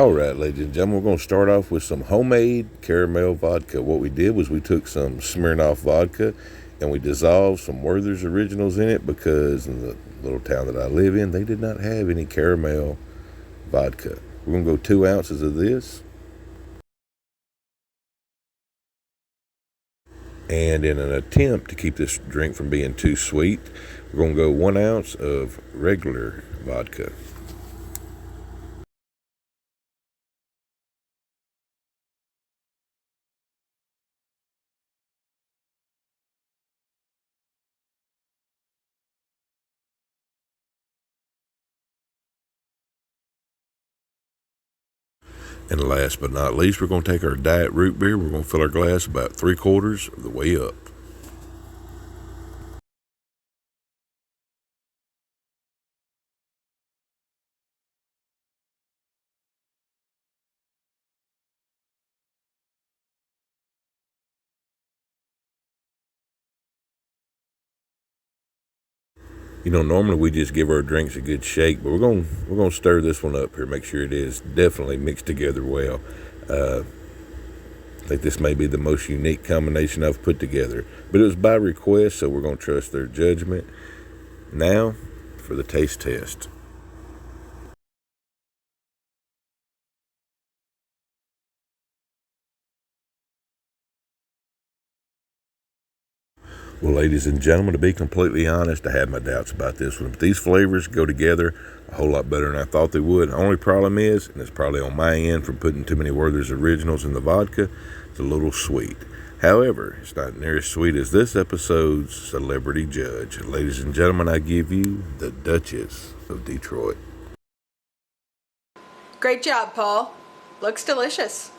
Alright, ladies and gentlemen, we're going to start off with some homemade caramel vodka. What we did was we took some Smirnoff vodka and we dissolved some Werther's Originals in it because in the little town that I live in, they did not have any caramel vodka. We're going to go 2 ounces of this. And in an attempt to keep this drink from being too sweet, we're going to go 1 ounce of regular vodka. And last but not least, we're going to take our diet root beer. We're going to fill our glass about 3/4 of the way up. You know, normally we just give our drinks a good shake, but we're going to stir this one up here, make sure it is definitely mixed together well. I think this may be the most unique combination I've put together, but it was by request, so we're going to trust their judgment. Now for the taste test. Well, ladies and gentlemen, to be completely honest, I had my doubts about this one. But these flavors go together a whole lot better than I thought they would. The only problem is, and it's probably on my end from putting too many Werther's Originals in the vodka, it's a little sweet. However, it's not near as sweet as this episode's celebrity judge. Ladies and gentlemen, I give you the Dutchess of Detroit. Great job, Paul. Looks delicious.